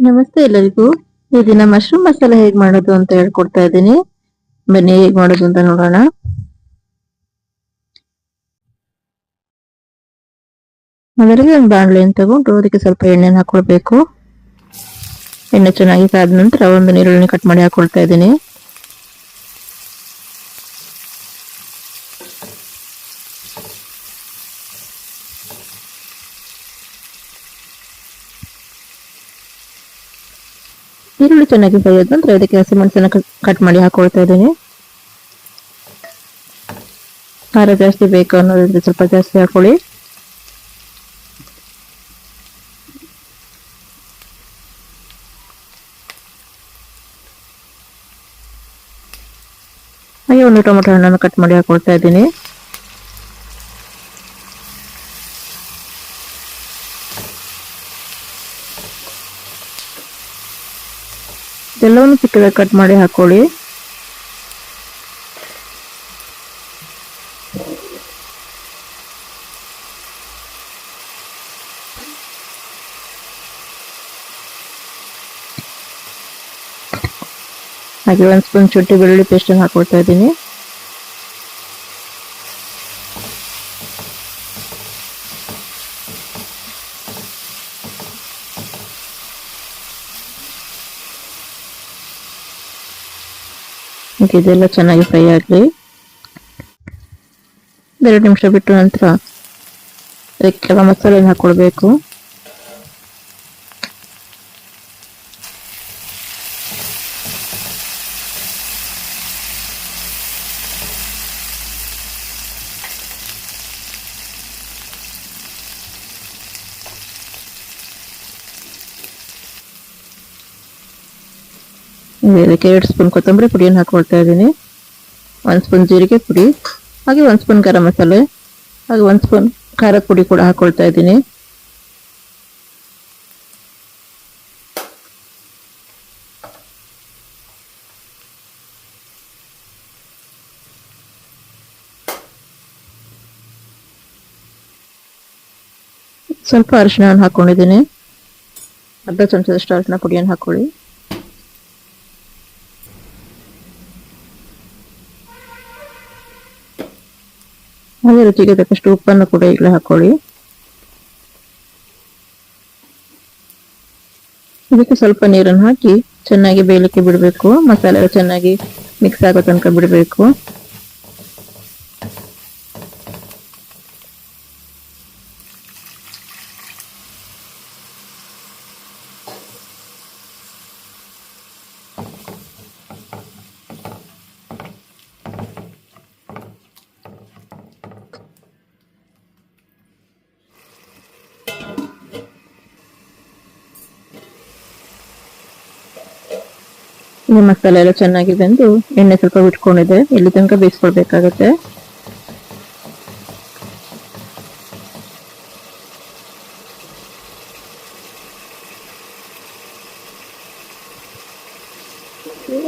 ನಮಸ್ತೆ ಎಲ್ಲರಿಗೂ. ಈ ದಿನ ಮಶ್ರೂಮ್ ಮಸಾಲೆ ಹೇಗ್ ಮಾಡೋದು ಅಂತ ಹೇಳ್ಕೊಡ್ತಾ ಇದ್ದೀನಿ. ಬನ್ನಿ ಹೇಗ್ ಮಾಡೋದು ಅಂತ ನೋಡೋಣ. ಮೊದಲಿಗೆ ಒಂದು ಬಾಣಲೆಯನ್ನು ತಗೊಂಡು ಅದಕ್ಕೆ ಸ್ವಲ್ಪ ಎಣ್ಣೆನ ಹಾಕೊಳ್ಬೇಕು. ಎಣ್ಣೆ ಚೆನ್ನಾಗಿ ಕಾದ ನಂತರ ಒಂದು ನೀರುಳ್ಳಿ ಕಟ್ ಮಾಡಿ ಹಾಕೊಳ್ತಾ ಇದ್ದೀನಿ. ಈರುಳ್ಳಿ ಚೆನ್ನಾಗಿ ಫ್ರೈ ಆದ ನಂತರ ಅದಕ್ಕೆ ಹಸಿಮೆಣಸನ್ನ ಕಟ್ ಮಾಡಿ ಹಾಕೊಳ್ತಾ ಇದ್ದೀನಿ. ಖಾರ ಜಾಸ್ತಿ ಬೇಕು ಅನ್ನೋದಿದ್ರೆ ಸ್ವಲ್ಪ ಜಾಸ್ತಿ ಹಾಕೊಳ್ಳಿ. ಹಾಗೆ ಒಂದು ಟೊಮೆಟೊ ಹಣ್ಣನ್ನು ಕಟ್ ಮಾಡಿ ಹಾಕೊಳ್ತಾ ಇದ್ದೀನಿ. ಎಲ್ಲವನ್ನು ಚಿಕ್ಕದಾಗಿ ಕಟ್ ಮಾಡಿ ಹಾಕೊಳ್ಳಿ. ಹಾಗೆ ಒಂದು ಸ್ಪೂನ್ ಶುಂಠಿ ಬೆಳ್ಳುಳ್ಳಿ ಪೇಸ್ಟ್ ಅನ್ನು ಹಾಕೊಳ್ತಾ ಇದ್ದೀನಿ. ಇದೆಲ್ಲ ಚೆನ್ನಾಗಿ ಫ್ರೈ ಆಗಲಿ. 2 ನಿಮಿಷ ಬಿಟ್ಟು ನಂತರ ಅದಕ್ಕೆಲ್ಲ ಮಸಾಲೆಯನ್ನು ಹಾಕೊಳ್ಬೇಕು. ಇದಕ್ಕೆ 2 ಸ್ಪೂನ್ ಕೊತ್ತಂಬರಿ ಪುಡಿಯನ್ನು ಹಾಕೊಳ್ತಾ ಇದ್ದೀನಿ. 1 ಸ್ಪೂನ್ ಜೀರಿಗೆ ಪುಡಿ, ಹಾಗೆ 1 ಸ್ಪೂನ್ ಗರಂ ಮಸಾಲೆ, ಹಾಗೆ 1 ಸ್ಪೂನ್ ಖಾರದ ಪುಡಿ ಕೂಡ ಹಾಕೊಳ್ತಾ ಇದ್ದೀನಿ. ಸ್ವಲ್ಪ ಅರಿಶಿನ ಹಾಕೊಂಡಿದ್ದೀನಿ. ಅರ್ಧ ಚಮಚದಷ್ಟು ಅರಿಶಿನ ಪುಡಿಯನ್ನು ಹಾಕೊಳ್ಳಿ. ಹಾಗೆ ರುಚಿಗೆ ತಕ್ಕಷ್ಟು ಉಪ್ಪನ್ನು ಕೂಡ ಈಗಲೇ ಹಾಕೊಳ್ಳಿ. ಇದಕ್ಕೆ ಸ್ವಲ್ಪ ನೀರನ್ನು ಹಾಕಿ ಚೆನ್ನಾಗಿ ಬೇಯಲಿಕ್ಕೆ ಬಿಡಬೇಕು. ಮಸಾಲೆ ಚೆನ್ನಾಗಿ ಮಿಕ್ಸ್ ಆಗೋ ತನಕ ಬಿಡಬೇಕು. ಈ ಮಸಾಲೆ ಎಲ್ಲ ಚೆನ್ನಾಗಿ ಬೆಂದು ಎಣ್ಣೆ ಸ್ವಲ್ಪ ಬಿಟ್ಕೊಂಡಿದೆ. ಇಲ್ಲಿ ತನಕ ಬೇಯಿಸ್ಕೊಳ್ಬೇಕಾಗತ್ತೆ.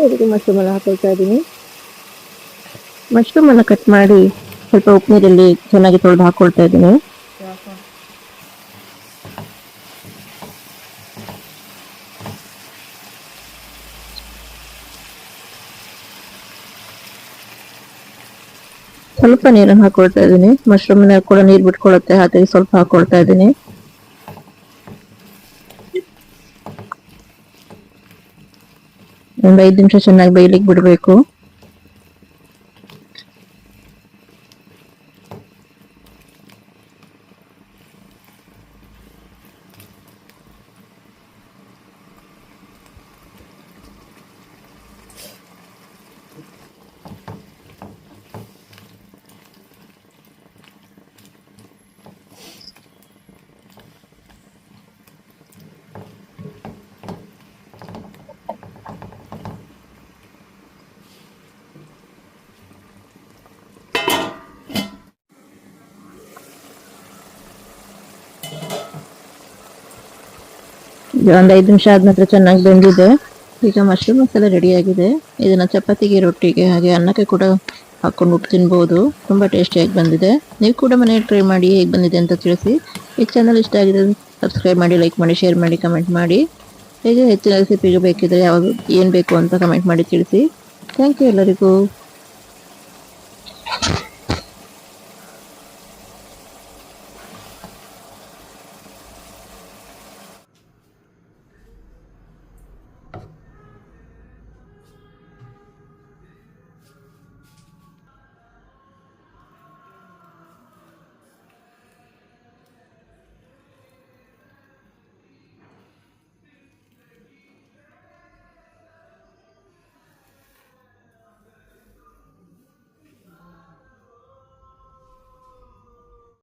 ಅದಕ್ಕೆ ಮಶ್ರೂಮ್ ಎಲ್ಲ ಹಾಕೊಳ್ತಾ ಇದ್ದೀನಿ. ಮಶ್ರೂಮ್ ಎಲ್ಲ ಕಟ್ ಮಾಡಿ ಸ್ವಲ್ಪ ಉಪ್ಪು ನೀರಲ್ಲಿ ಚೆನ್ನಾಗಿ ತೊಳೆದು ಹಾಕೊಳ್ತಾ ಇದ್ದೀನಿ. ಸ್ವಲ್ಪ ನೀರನ್ನು ಹಾಕೊಳ್ತಾ ಇದ್ದೀನಿ. ಮಶ್ರೂಮ್ ಕೂಡ ನೀರು ಬಿಟ್ಕೊಳ್ಳುತ್ತೆ, ಹಾಗಾಗಿ ಸ್ವಲ್ಪ ಹಾಕೊಳ್ತಾ ಇದ್ದೀನಿ. ಒಂದು 5 ನಿಮಿಷ ಚೆನ್ನಾಗಿ ಬೇಯಲಿಕ್ಕೆ ಬಿಡಬೇಕು. ಒಂದು 5 ನಿಮಿಷ ಆದ ನಂತರ ಚೆನ್ನಾಗಿ ಬೆಂದಿದೆ. ಈಗ ಮಶ್ರೂಮ್ ಮಸಾಲೆ ರೆಡಿ ಆಗಿದೆ. ಇದನ್ನ ಚಪಾತಿಗೆ, ರೊಟ್ಟಿಗೆ, ಹಾಗೆ ಅನ್ನಕ್ಕೆ ಕೂಡ ಹಾಕೊಂಡು ತಿನ್ಬೋದು. ತುಂಬ ಟೇಸ್ಟಿಯಾಗಿ ಬಂದಿದೆ. ನೀವು ಕೂಡ ಮನೆಯಲ್ಲಿ ಟ್ರೈ ಮಾಡಿ ಹೇಗೆ ಬಂದಿದೆ ಅಂತ ತಿಳಿಸಿ. ಈ ಚಾನಲ್ ಇಷ್ಟ ಆಗಿದೆ ಸಬ್ಸ್ಕ್ರೈಬ್ ಮಾಡಿ, ಲೈಕ್ ಮಾಡಿ, ಶೇರ್ ಮಾಡಿ, ಕಮೆಂಟ್ ಮಾಡಿ. ಹೀಗೆ ಹೆಚ್ಚಿನ ರೆಸಿಪಿಗೆ ಬೇಕಿದ್ರೆ ಯಾವುದು ಏನು ಬೇಕು ಅಂತ ಕಮೆಂಟ್ ಮಾಡಿ ತಿಳಿಸಿ. ಥ್ಯಾಂಕ್ ಯು ಎಲ್ಲರಿಗೂ.